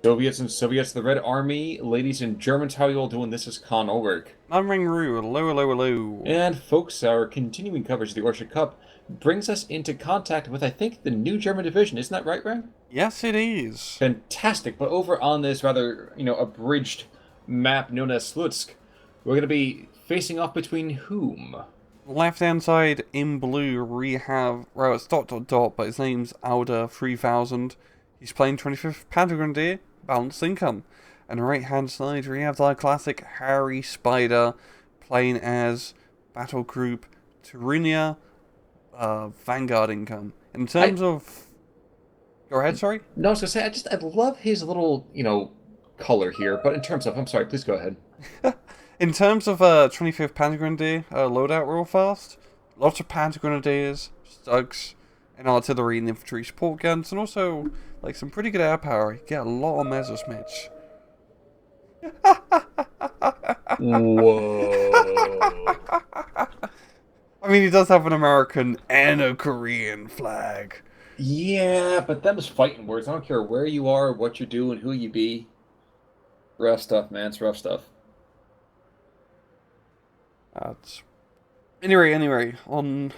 Soviets, the Red Army, ladies and Germans, how you all doing? This is Con Ulrich. I'm Ringroo, hello, hello, hello. And folks, our continuing coverage of the Orsha Cup brings us into contact with, I think, the new German division. Isn't that right, Ren? Yes, it is. Fantastic. But over on this rather, abridged map known as Slutsk, we're going to be facing off between whom? Left hand side in blue, we have, well, it's dot dot dot, but his name's Alder 3000. He's playing 25th Pantagrunder, balanced income. And the right hand side, we have our classic Harry Spider playing as Battle Group Turunia, Vanguard income. In I terms of. Go ahead, sorry? no, I was gonna say I love his little, color here, but in terms of I'm sorry, please go ahead. In terms of 25th Pantagrunder loadout real fast, lots of Pantagrenadiers, Stugs, and artillery and infantry support guns, and also like some pretty good air power. You get a lot of Messerschmitts. Whoa. I mean, he does have an American and a Korean flag. Yeah, but them's fighting words. I don't care where you are, what you're doing, who you be. Rough stuff, man. It's rough stuff. That's anyway. On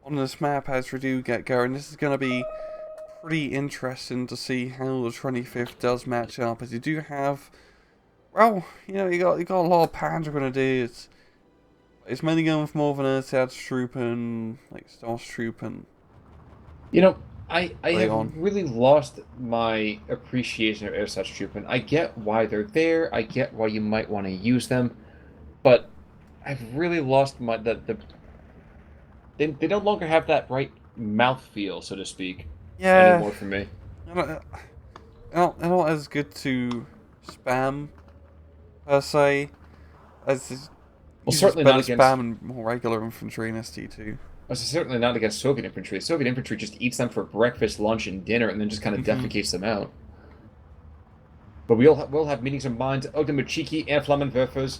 this map, as we do get going, this is going to be pretty interesting to see how the 25th does match up. As you do have, well, you got a lot of Pantagrenadiers. It's mainly going for more of an Ersatztruppen, like Starstruppen. You know, I Early have on. really lost my appreciation of Ersatztruppen. I get why they're there. I get why you might want to use them, but I've really lost they no longer have that right mouth feel, so to speak, Yeah, anymore for me. they're not as good to spam per se as Well, use certainly better not against spam and more regular infantry in ST2. certainly not against Soviet infantry. Soviet infantry just eats them for breakfast, lunch, and dinner, and then just kind of Hmm. defecates them out. But we'll have meetings of minds. Ogdemachiki and Flammenwerfers.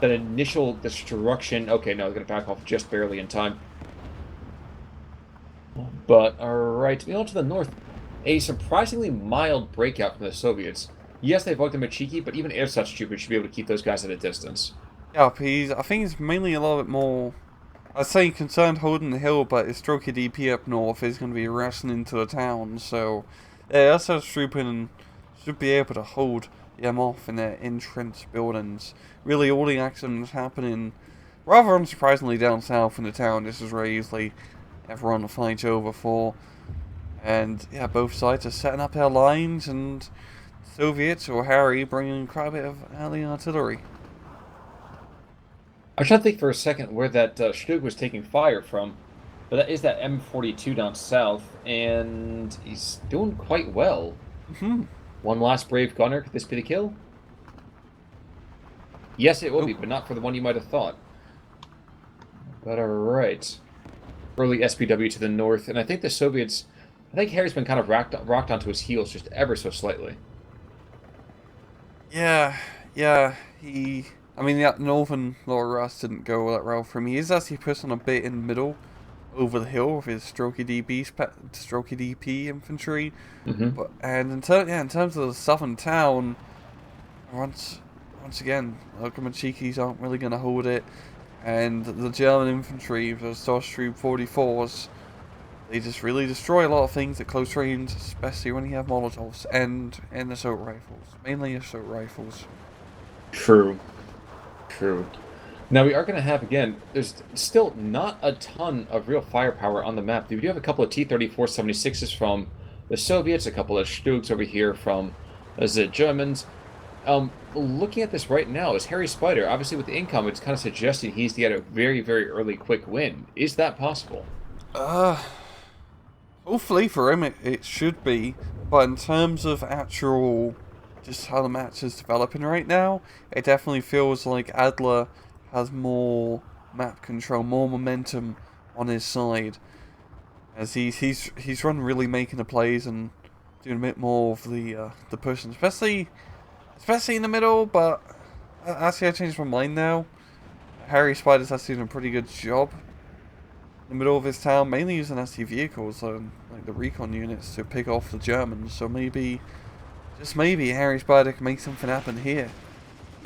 That initial destruction. Okay, no, it's gonna back off just barely in time. But alright, on to the north. A surprisingly mild breakout from the Soviets. Yes, they've Ogdemachiki, but even air such troopers should be able to keep those guys at a distance. Yeah, I think he's mainly a little bit more. I'd say concerned holding the hill, but his stroke DP up north is going to be rushing into the town, so yeah, SS Trooping should be able to hold them off in their entrenched buildings. Really, all the action is happening rather unsurprisingly down south in the town. This is where usually everyone fights over for. And yeah, both sides are setting up their lines, and Soviets or Harry bringing quite a bit of early artillery. I'm trying to think for a second where that Stug was taking fire from, but that is that M42 down south, and he's doing quite well. Hmm. One last brave gunner. Could this be the kill? Yes, it will Oh, be, but not for the one you might have thought. But alright. Early SPW to the north, and I think the Soviets... I think Harry's been kind of rocked onto his heels just ever so slightly. yeah. I mean, that northern Lower Rust didn't go that well for him. He is actually pushing a bit in the middle over the hill with his strokey DP infantry. Mm-hmm. And in terms of the southern town, once again, Lokomachikis aren't really going to hold it. And the German infantry, the Starstream 44s, they just really destroy a lot of things at close range, especially when you have Molotovs and assault rifles. Mainly assault rifles. True. True. Now we are going to have, again, there's still not a ton of real firepower on the map. We do have a couple of T-34-76s from the Soviets, a couple of Stugs over here from the Germans. Looking at this right now, is Harry Spider, obviously with the income, it's kind of suggesting he's to get a very, very early quick win. Is that possible? Uh, Hopefully for him it should be, but in terms of actual just how the match is developing right now, it definitely feels like Adler has more map control, more momentum on his side, as he's run really making the plays and doing a bit more of the pushing, especially in the middle. But actually, I changed my mind now. Harry Spider's actually doing a pretty good job in the middle of his town, mainly using ST vehicles, like the recon units, to pick off the Germans. So maybe just maybe Harry Spider can make something happen here.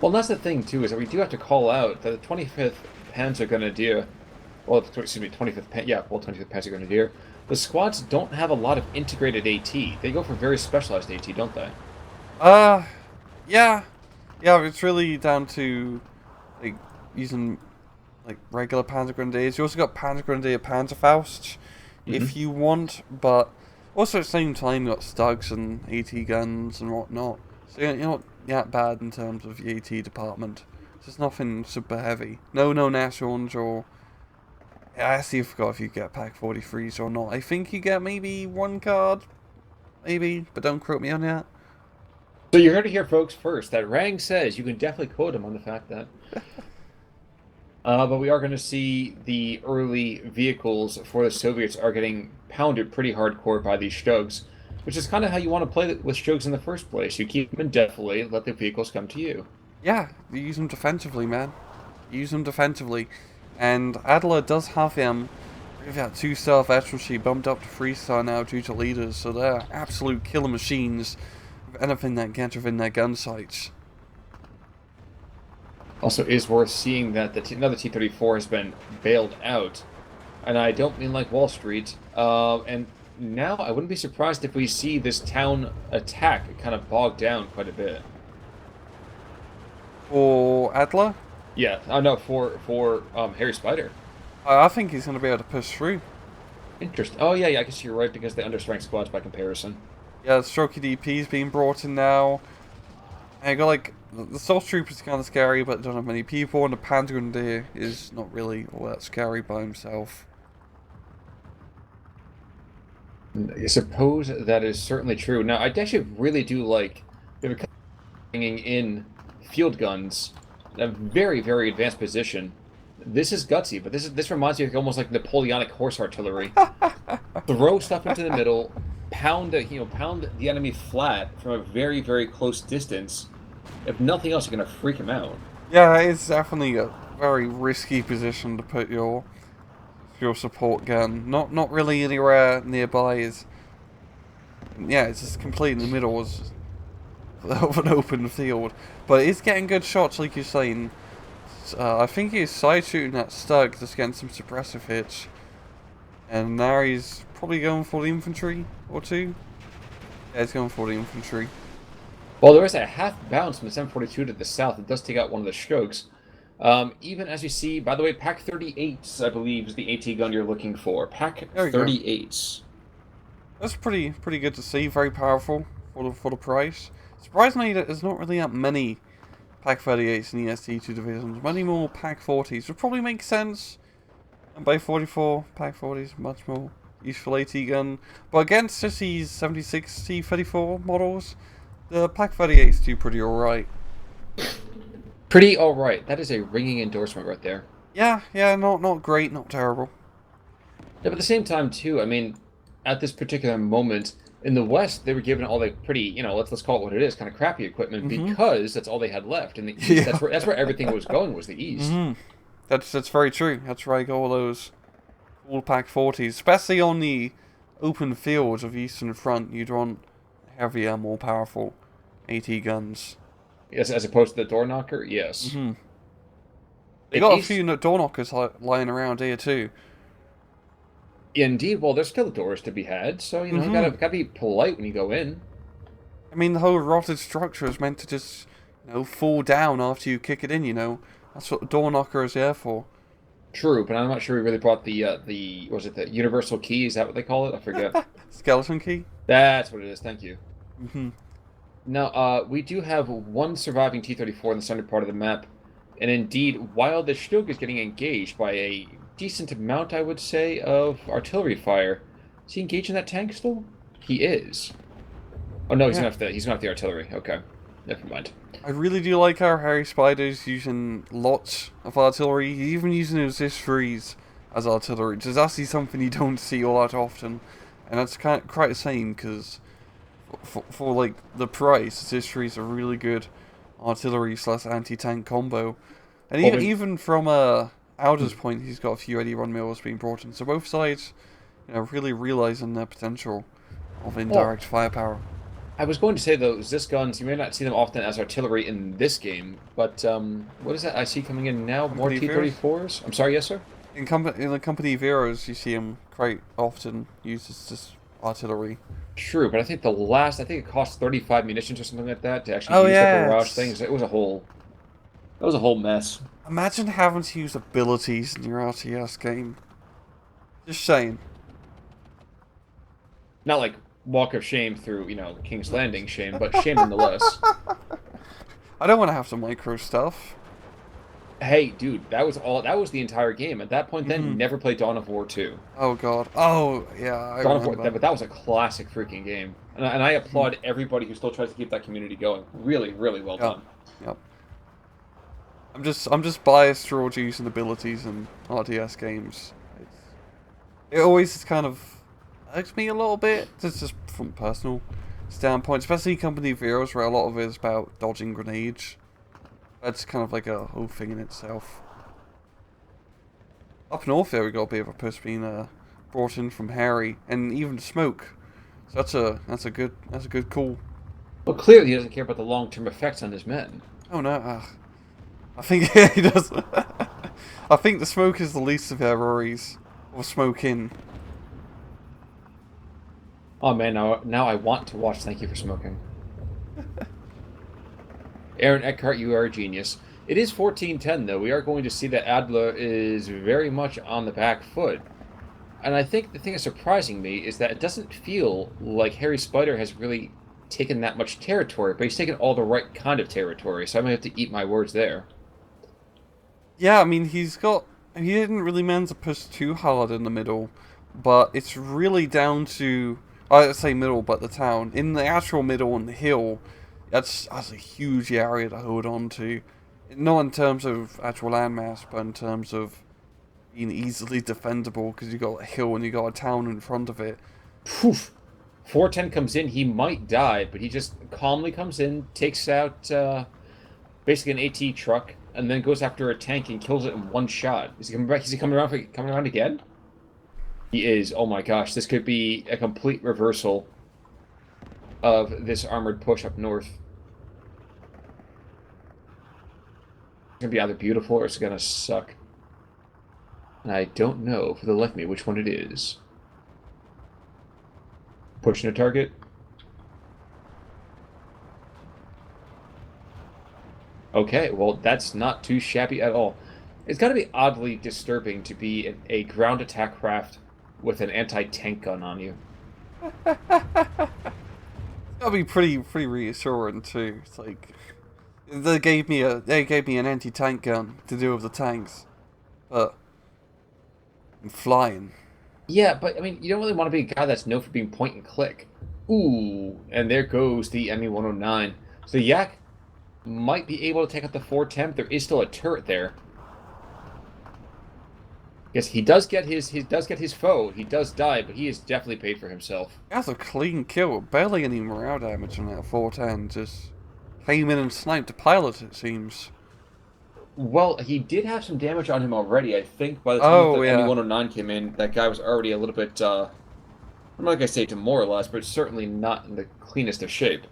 Well, that's the thing too, is that we do have to call out that the 25th Panzer Grenadier, well, excuse me, 25th, yeah, well, 25th Panzer Grenadier, the squads don't have a lot of integrated AT. They go for very specialized AT, don't they? Uh, yeah, yeah. It's really down to like using like regular Panzer Grenadiers. You also got Panzer Grenadier Panzerfaust if Hmm. you want, but also at the same time you got Stugs and AT guns and whatnot. So you're not that bad in terms of the AT department. There's nothing super heavy. No Nationals or I actually forgot if you get Pack 43s or not. I think you get maybe one card, maybe, but don't quote me on that. So you heard it here, folks, first, that Rang says you can definitely quote him on the fact that. But we are going to see the early vehicles for the Soviets are getting pounded pretty hardcore by these Stugs, which is kind of how you want to play with Stugs in the first place. You keep them indefinitely, let the vehicles come to you. Yeah, you use them defensively, man. Use them defensively. And Adler does have them. They've got 2-star veteran sheet bumped up to 3-star now due to leaders, so they're absolute killer machines with anything that gets within their gun sights. Also, is worth seeing that another T-34 has been bailed out, and I don't mean like Wall Street. And now I wouldn't be surprised if we see this town attack kind of bogged down quite a bit. For Adler, Yeah, I know for Harry Spider. I think he's going to be able to push through. Interesting. Oh yeah, I guess you're right because they understrength squads by comparison. Yeah, Strokey DP's being brought in now. And you got like, the Soul Trooper's kind of scary, but don't have many people, and the Panzer Grenadier is not really all that scary by himself. I suppose that is certainly true. Now, I actually really do like they're bringing in field guns in a very, very advanced position. This is gutsy, but this reminds me of almost like Napoleonic horse artillery. Throw stuff into the middle, pound the enemy flat from a very, very close distance. If nothing else, you're gonna freak him out. Yeah, it's definitely a very risky position to put your support gun. Not really anywhere nearby is. Yeah, it's just completely in the middle of an open field, but it's getting good shots, like you're saying. I think he's side shooting that Stug, just getting some suppressive hits, and now he's probably going for the infantry or two. Yeah, he's going for the infantry. Well, there is a half bounce from the 742 to the south. It does take out one of the strokes. Even as you see, by the way, Pack 38s, I believe, is the AT gun you're looking for. Pack There we go. 38s. That's pretty good to see. Very powerful for the price. Surprisingly, there's not really that many Pack 38s in the ST2 divisions. Many more Pack 40s would probably make sense. And by 44, Pack 40s much more useful AT gun. But against just these 76 T34 models, the Pack 38s do pretty alright. Pretty alright. That is a ringing endorsement right there. Yeah, not great, not terrible. Yeah, but at the same time, too, I mean, at this particular moment, in the West, they were given all the pretty, let's call it what it is, kind of crappy equipment because that's all they had left. In the East, Yeah. that's where everything was going, was the East. That's very true. That's where I got all those cool Pack 40s, especially on the open fields of Eastern Front. You'd want heavier, more powerful AT guns. Yes, as opposed to the door knocker, yes. They In got a East- few door knockers lying around here too. Indeed, well, there's still doors to be had, so you gotta be polite when you go in. I mean, the whole rotted structure is meant to just, fall down after you kick it in. That's what the door knocker is there for. True, but I'm not sure we really brought was it the universal key? Is that what they call it? I forget. Skeleton key. That's what it is. Thank you. Mm-hmm. Now, we do have one surviving T-34 in the center part of the map, and indeed, while the Stug is getting engaged by a decent amount, I would say, of artillery fire, is he engaged in that tank still? He is. Oh no, he's gonna have the artillery. Okay, never mind. I really do like how Harry Spider's using lots of artillery. He's even using his histories as artillery, which is actually something you don't see all that often. And that's quite the same, because for like the price, his histories are really good artillery / anti-tank combo. And even from Alder's point, he's got a few 81 mils being brought in. So both sides, really realizing their potential of indirect firepower. I was going to say though, Zis guns, you may not see them often as artillery in this game, but what is that I see coming in now? More Company Veers? T-34s? I'm sorry, yes, sir? In the Company Veros, you see them quite often used as just artillery. True, but I think it cost 35 munitions or something like that to actually Oh use their yeah, barrage it's... things. That was a whole mess. Imagine having to use abilities in your RTS game. Just saying. Not like walk of shame through, King's Landing shame, but shame nonetheless. I don't want to have to micro stuff. Hey, dude, that was the entire game. At that point then, Hmm. never played Dawn of War 2. Oh god. Oh, yeah, I Dawn of War, remember. but that was a classic freaking game. And I Mhm. applaud everybody who still tries to keep that community going. Really, really well Yep. done. Yep. I'm just biased towards using abilities in RTS games. It always kind of irks me a little bit. It's just from personal standpoint, especially Company Zeroes, where a lot of it is about dodging grenades. That's kind of like a whole thing in itself. Up north there, we got a bit of a push being brought in from Harry, and even Smoke. So that's a good call. Well, clearly he doesn't care about the long-term effects on his men. Oh no, I think yeah, he does. I think the Smoke is the least of their worries, or smoking. Oh man, now I want to watch Thank You for Smoking. Aaron Eckhart, you are a genius. It is 14-10 though. We are going to see that Adler is very much on the back foot. And I think the thing that's surprising me is that it doesn't feel like Harry Spider has really taken that much territory, but he's taken all the right kind of territory, so I might have to eat my words there. Yeah, I mean he didn't really manage to push too hard in the middle, but it's really down to I say middle, but the town in the actual middle on the hill. That's a huge area to hold on to, not in terms of actual landmass, but in terms of being easily defendable because you got a hill and you got a town in front of it. Poof! 410 comes in, he might die, but he just calmly comes in, takes out basically an AT truck, and then goes after a tank and kills it in one shot. Is he coming back? Is he coming around again? He is. Oh my gosh, this could be a complete reversal of this armored push up north. It's gonna be either beautiful or it's gonna suck. And I don't know for the life of me which one it is. Pushing a target. Okay, well, that's not too shabby at all. It's got to be oddly disturbing to be a ground attack craft with an anti-tank gun on you. That'll be pretty reassuring too. It's like they gave me an anti-tank gun to deal with the tanks, but I'm flying. Yeah, but I mean, you don't really want to be a guy that's known for being point and click. Ooh, and there goes the ME-109. So Yak might be able to take out the 410. There is still a turret there. Yes, he does get his foe. He does die, but he has definitely paid for himself. That's a clean kill. Barely any morale damage on that 410. Just came in and sniped the pilot. It seems. Well, he did have some damage on him already. I think by the time that Oh the yeah, ME-109 came in, that guy was already a little bit, I'm not gonna say demoralized, but certainly not in the cleanest of shape.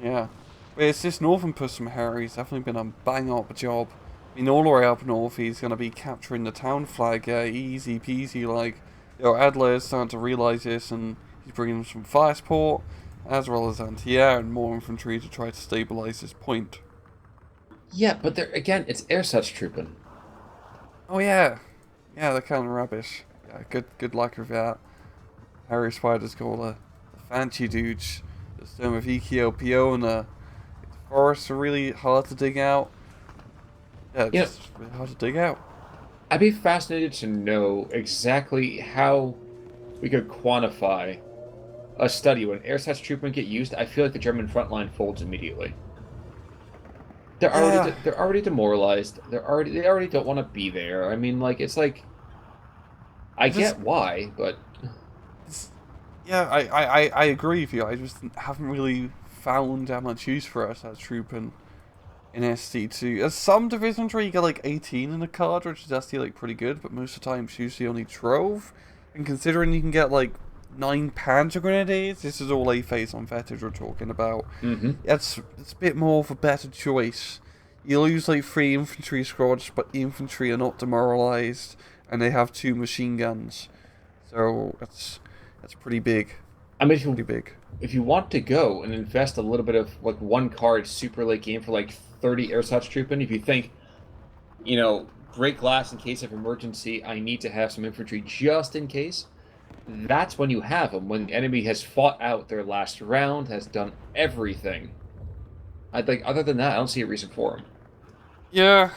yeah. But it's this northern push from Harry. He's definitely been a bang up job. I mean, all the way up north, he's gonna be capturing the town flag. Easy peasy. Like, Adler is starting to realize this, and he's bringing some fire support as well as anti-air and more infantry to try to stabilize this point. Yeah, but there again, it's air such trooping. Oh yeah, yeah, they're kind of rubbish. Yeah, good luck with that. Harry Spider's got all the fancy dudes. Just done with EKLPO and the forests are really hard to dig out. Yeah, it's You know, just really hard to dig out. I'd be fascinated to know exactly how we could quantify a study when air such trooping get used. I feel like the German front line folds immediately. Yeah, They're already demoralized. They already don't want to be there. I mean, like it's like I I just get why, but it's, yeah, I agree with you. I just haven't really found that much use for us as troop in SD2. There's some divisions where you get like 18 in a card, which is actually like pretty good, but most of the time it's usually only 12. And considering you can get like 9 Panzer Grenadiers. This is all A phase on Vetters we're talking about. Mm-hmm. It's a bit more of a better choice. You lose like 3 infantry squads, but the infantry are not demoralized, and they have 2 machine guns. So that's pretty big. I mean, Pretty big. if you want to go and invest a little bit of like one card super late game for like 30 ersatz Truppen, if you think, break glass in case of emergency, I need to have some infantry just in case, that's when you have them. When the enemy has fought out their last round, has done everything. I think other than that, I don't see a reason for them. Yeah.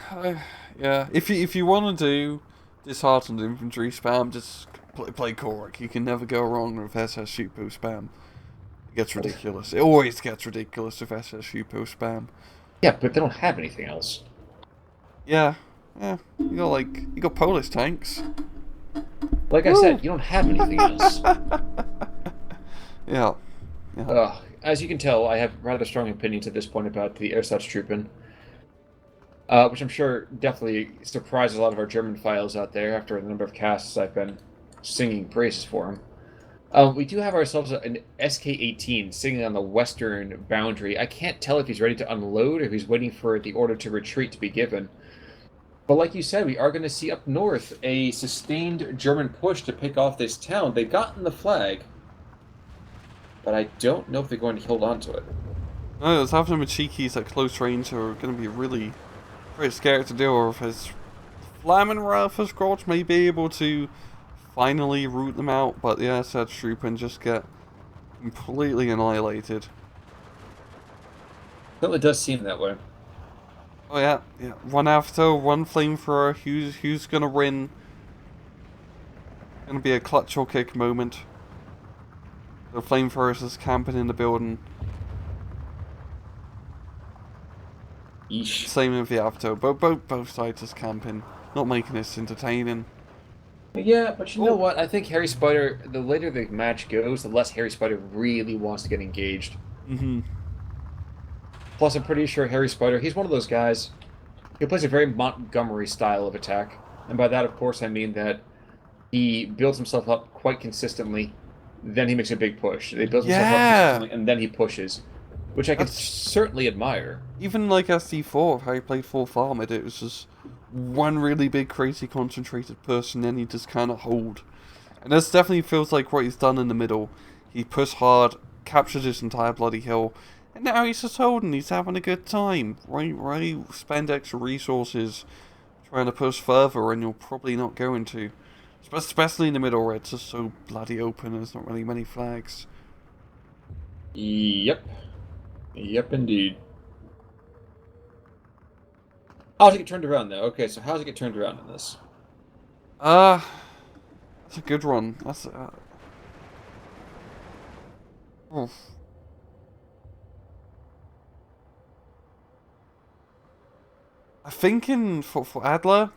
If you want to do disheartened infantry spam, just play Korak. You can never go wrong with SS Shupo spam. It gets ridiculous. It always gets ridiculous with SS Shupo spam. Yeah, but they don't have anything else. Yeah. You got Polish tanks. Like I said, you don't have anything else. Yeah. As you can tell, I have rather strong opinions at this point about the Ersatztruppen, which I'm sure definitely surprises a lot of our German files out there after the number of casts I've been singing praises for him. We do have ourselves an SK-18 sitting on the western boundary. I can't tell if he's ready to unload or if he's waiting for the order to retreat to be given. But like you said, we are going to see up north a sustained German push to pick off this town. They've gotten the flag, but I don't know if they're going to hold on to it. No, it's having the cheekies at close range who are going to be really very scared to deal with. His Flammenwerfer squads may be able to finally root them out, but the SS Truppen just get completely annihilated. Well, it does seem that way. Oh yeah. One after, one flamethrower. Who's gonna win? Gonna be a clutch or kick moment. The flamethrower is just camping in the building. Yeesh. Same with the Avto. Both sides is camping, not making this entertaining. Yeah, but you know what? I think Harry Spider, the later the match goes, the less Harry Spider really wants to get engaged. Mm-hmm. Plus, I'm pretty sure Harry Spider, he's one of those guys who plays a very Montgomery style of attack. And by that, of course, I mean that he builds himself up quite consistently, then he makes a big push. He builds himself up consistently, and then he pushes, which I can certainly admire. Even like SD4, how he played 4th Armored, it was just one really big, crazy, concentrated person, then he just kind of hold. And this definitely feels like what he's done in the middle. He pushed hard, captured his entire bloody hill, and now he's just holding, he's having a good time. Right, spend extra resources trying to push further, and you're probably not going to. Especially in the middle where it's just so bloody open, there's not really many flags. Yep. Yep, indeed. How's it get turned around, though? Okay, so how's it get turned around in this? That's a good one. That's oof. I'm thinking for Adler,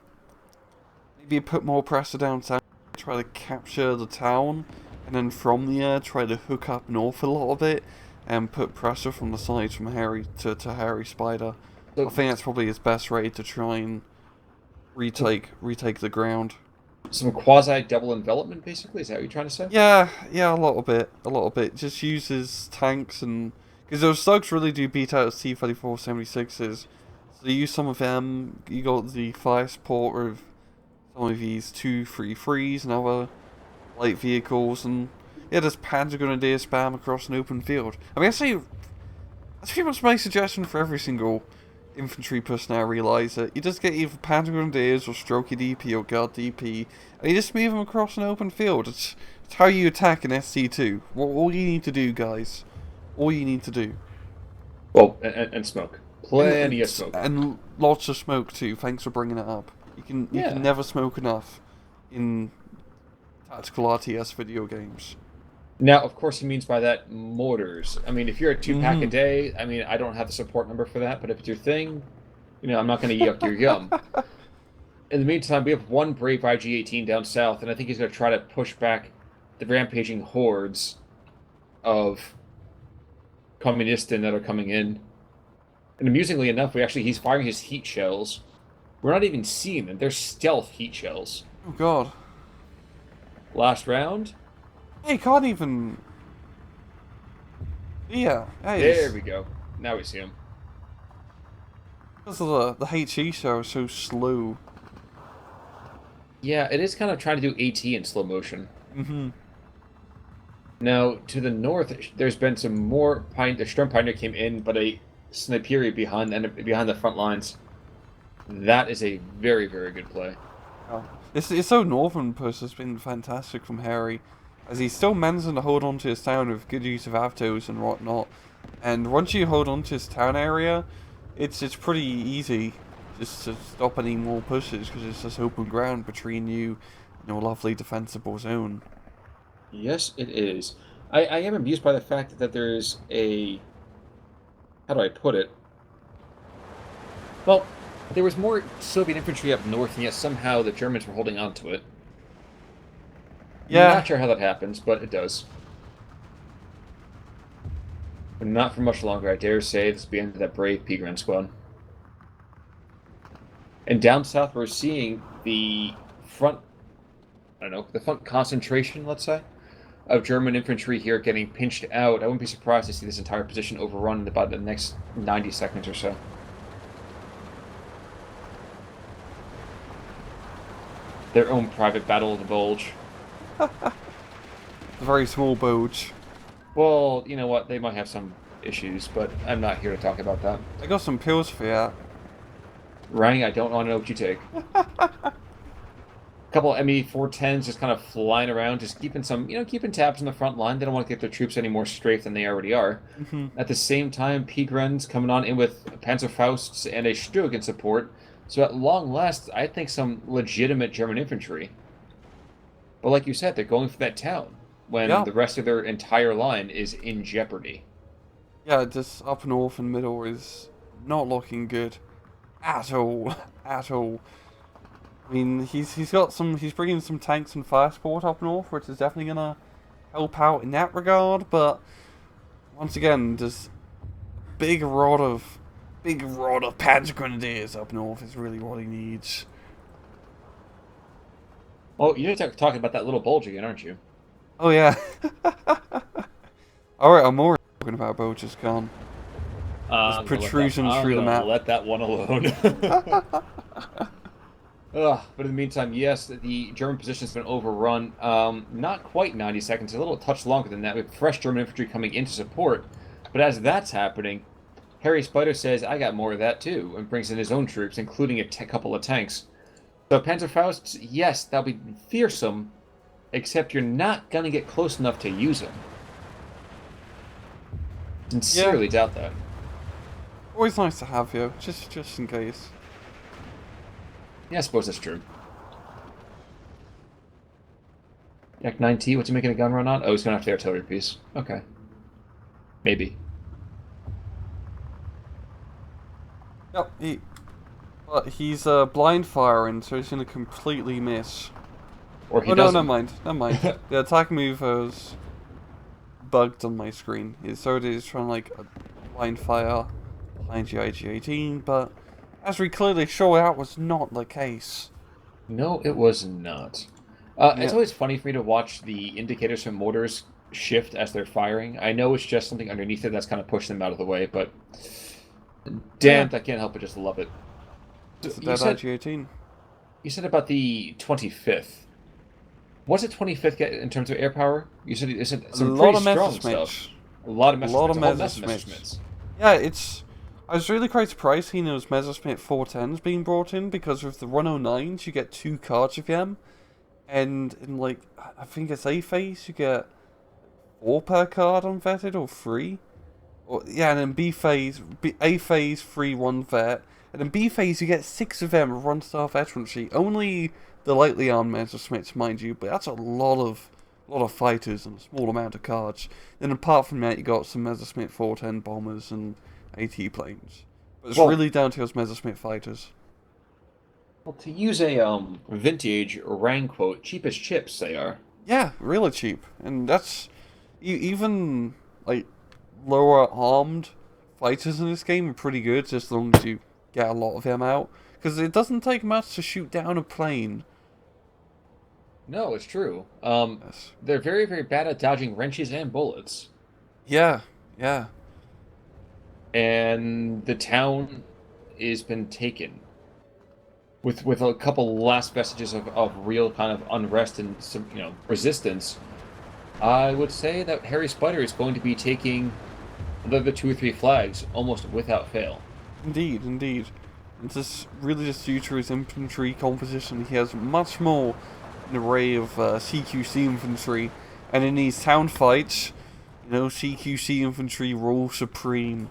maybe put more pressure down south, try to capture the town, and then from the air try to hook up north a little bit, and put pressure from the sides from Harry to Harry Spider. So, I think that's probably his best way to try and retake the ground. some quasi-double envelopment, basically? Is that what you're trying to say? Yeah, a little bit. Just uses tanks and because those slugs really do beat out T-34-76s. So you use some of them. You got the fire support with some of these 233s and other light vehicles, and yeah, just Panzer Grenadier spam across an open field. I mean, that's pretty much my suggestion for every single infantry push now. Realize that you just get either Panzer Grenadiers or Strokey DP or Guard DP, and you just move them across an open field. It's how you attack an SC2. All you need to do, guys. All you need to do. Well, and smoke. Plenty of smoke. And lots of smoke too. Thanks for bringing it up. You can never smoke enough in tactical RTS video games. Now, of course, he means by that mortars. I mean, if you're at 2-pack a day, I mean, I don't have the support number for that, but if it's your thing, I'm not going to yuck your yum. In the meantime, we have one brave IG-18 down south, and I think he's going to try to push back the rampaging hordes of Kommunisten that are coming in. And amusingly enough, he's firing his heat shells. We're not even seeing them. They're stealth heat shells. Oh god. Last round. Hey, can't even. Yeah, hey, There we go. Now we see him. because of the HE show is so slow. Yeah, it is kind of trying to do AT in slow motion. Mm-hmm. Now, to the north, there's been some more pine. The Sturm Pioneer came in, but a Sniperi behind the front lines. That is a very, very good play. Oh. It's so northern push has been fantastic from Harry, as he's still managing to hold on to his town with good use of avtos and whatnot. And once you hold on to his town area, it's pretty easy just to stop any more pushes because it's just open ground between you and your lovely defensible zone. Yes, it is. I am amused by the fact that there's a, how do I put it? Well, there was more Soviet infantry up north, and yet somehow the Germans were holding on to it. Yeah, Not sure how that happens, but it does. But not for much longer, I dare say. This will be the end of that brave Pigran squad. And down south, we're seeing the front, I don't know, the front concentration, let's say, of German infantry here getting pinched out. I wouldn't be surprised to see this entire position overrun in about the next 90 seconds or so. Their own private battle of the Bulge. a very small bulge. Well, you know what? They might have some issues, but I'm not here to talk about that. I got some pills for you. Rang, I don't want to know what you take. A couple of ME-410s just kind of flying around, just keeping some, keeping tabs on the front line. They don't want to get their troops any more strafe than they already are. Mm-hmm. At the same time, Pigren's coming on in with Panzerfausts and a Stug in support. So at long last, I think some legitimate German infantry. But like you said, they're going for that town when Yeah. the rest of their entire line is in jeopardy. Yeah, just up north and middle is not looking good at all, at all. I mean, he's bringing some tanks and fire support up north, which is definitely gonna help out in that regard. But once again, just big rod of Panzer Grenadiers up north is really what he needs. Oh, you're talking about that little bulge again, aren't you? Oh yeah. All right, I'm more talking about Boja's gone. There's protrusions through the map. Let that one alone. Ugh, but in the meantime, yes, the German position's been overrun. Not quite 90 seconds, a little touch longer than that, with fresh German infantry coming into support. But as that's happening, Harry Spider says, I got more of that too, and brings in his own troops, including a couple of tanks. So Panzerfausts, yes, that'll be fearsome, except you're not going to get close enough to use them. Sincerely doubt that. Always nice to have you, just in case. Yeah, I suppose that's true. Yak 9T, what's he making a gun run on? Oh, he's going after the artillery piece. Okay. Maybe. Yep, he's blind firing, so he's gonna completely miss. Or he Oh no, doesn't. never mind. The attack move was bugged on my screen. So it is trying to like blind fire behind the IG-18, but as we clearly show out was not the case. No, it was not. It's always funny for me to watch the indicators from mortars shift as they're firing. I know it's just something underneath it that's kind of pushing them out of the way, but damn, I can't help but just love it. It's a dead IG-18. You said about the 25th. What's the 25th get in terms of air power? You said some pretty strong stuff. A lot of Messerschmitts. Yeah, I was really quite surprised seeing those Messerschmitt 410s being brought in, because with the 109s you get 2 cards of them, and in like, I think it's A phase you get 4 per card unvetted, or 3. Or, yeah, and then A phase 3 1 vet, and then B phase you get 6 of them 1-star veterancy. Only the lightly armed Messerschmitts, mind you, but that's a lot of fighters and a small amount of cards. Then apart from that, you got some Messerschmitt 410 bombers and AT planes. But it's really down to those Messerschmitt fighters. Well, to use a vintage Rang quote, cheap as chips they are. Yeah, really cheap, and that's even like lower armed fighters in this game are pretty good, just as long as you get a lot of them out. Because it doesn't take much to shoot down a plane. No, it's true. Yes. They're very, very bad at dodging wrenches and bullets. Yeah, yeah. And the town has been taken with a couple last vestiges of real kind of unrest and some, resistance. I would say that Harry Spider is going to be taking the two or three flags almost without fail. Indeed, indeed. It's just really just due to his infantry composition. He has much more an array of CQC infantry, and in these town fights, CQC infantry rule supreme.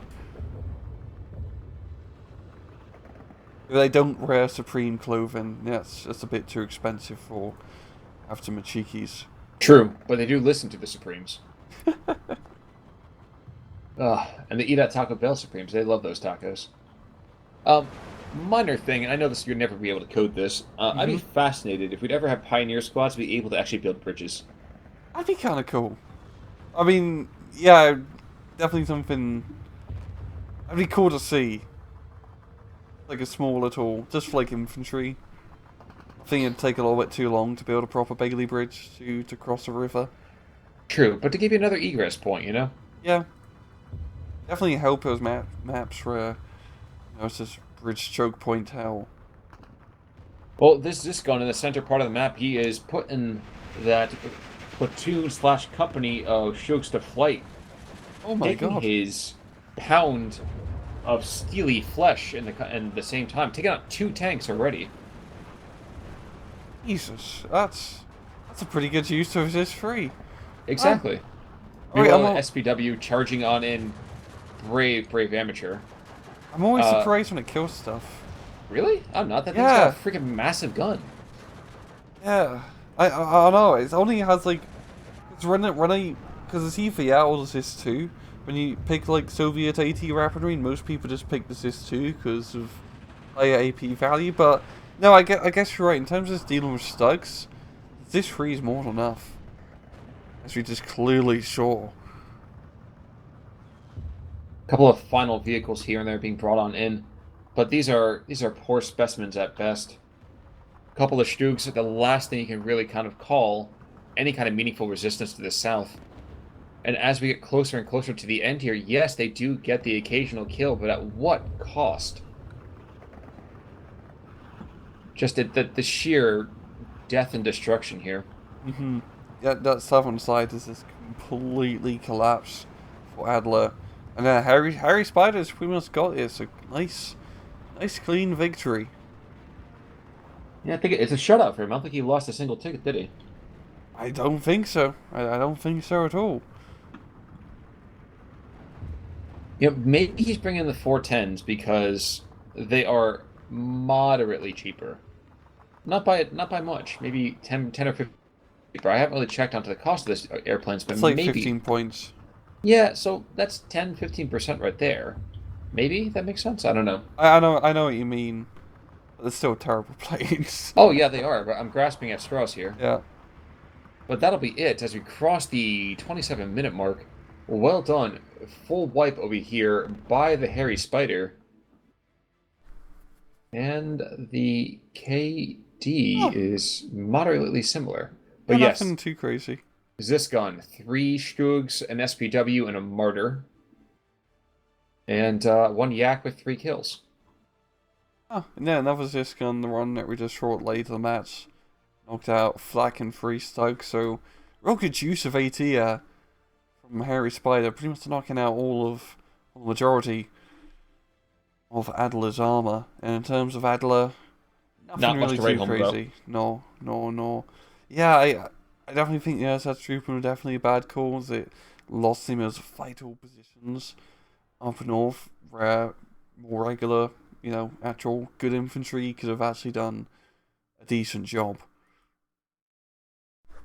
They don't wear supreme clothing. That's a bit too expensive for after Machikis. True, but they do listen to the Supremes. And they eat at Taco Bell Supremes. They love those tacos. Um, Minor thing, and I know this you'll never be able to code this. I'd be Hmm. fascinated if we'd ever have Pioneer squads be able to actually build bridges. That'd be kind of cool. I mean, yeah, definitely something. That'd be cool to see. Like a small little, just like infantry. I think it'd take a little bit too long to build a proper Bailey Bridge to cross a river. True, but to give you another egress point, Yeah, definitely help those maps where it's just bridge choke point hell. Well, this gun in the center part of the map, he is putting that platoon slash company of Shooks to flight, Oh my taking god, his pound of steely flesh in the same time, taking out two tanks already. Jesus, that's a pretty good use of this free. Ah, Exactly. wait, Meanwhile, SPW charging on in brave, brave amateur. I'm always Uh, surprised when it kills stuff. really? I'm not. That thing's got a Yeah, freaking massive gun. yeah. I don't know. It only has like it's when I because it's either yeah or the Sis 2. When you pick like Soviet AT Rapidry, most people just pick the Sis 2 because of higher AP value. But no, I guess you're right. In terms of dealing with stugs, this 3 is more than enough. As we just clearly saw. A couple of final vehicles here and there being brought on in, but these are poor specimens at best. A couple of Stoogs are the last thing you can really kind of call any kind of meaningful resistance to the south. And as we get closer and closer to the end here, yes, they do get the occasional kill, but at what cost? Just the sheer death and destruction here. Mm-hmm. Yeah, that southern side is just completely collapsed for Adler. And then Harry Spiders pretty much got it. It's a nice clean victory. Yeah, I think it's a shutout for him. I don't think he lost a single ticket, did he? I don't think so. I don't think so at all. Maybe he's bringing the 410s because they are moderately cheaper. Not by much. Maybe 10 or 15 cheaper. I haven't really checked onto the cost of this airplanes, but It's like maybe. 15 points. Yeah, so that's 10-15% right there. Maybe that makes sense. I don't know. I know what you mean. But they're still terrible planes. Oh, yeah, they are, but I'm grasping at straws here. Yeah. But that'll be it as we cross the 27-minute mark. Well done. Full wipe over here by the Hairy Spider. And the KD Oh, is moderately similar. yeah, But yes, nothing too crazy. Zisgon, 3 Stugs, an SPW, and a Martyr. And one Yak with 3 kills. Oh, and yeah, another Zisk on the run that we just short later the match. Knocked out Flack and 3 Stug, so real good use of AT from Harry Spider, pretty much knocking out all the majority of Adler's armor. And in terms of Adler, nothing Not much really to write too home about. crazy. No, no, no. Yeah, I definitely think yes, that Trooper was definitely a bad cause. It lost him as vital positions up north, where more regular, actual good infantry could have actually done a decent job.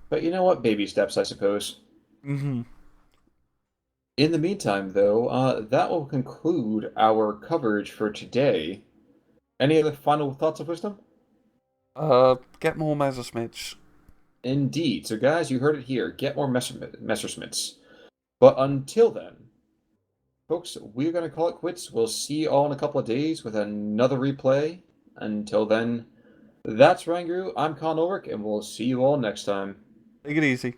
But you know what? Baby steps, I suppose. Mm-hmm. In the meantime, though, that will conclude our coverage for today. Any other final thoughts of wisdom? Get more Messerschmitts. Indeed. So, guys, you heard it here. Get more Messerschmitts. But until then, folks, we're going to call it quits. We'll see you all in a couple of days with another replay. Until then, That's Ranguru. I'm Con Ulrich, and we'll see you all next time. Take it easy.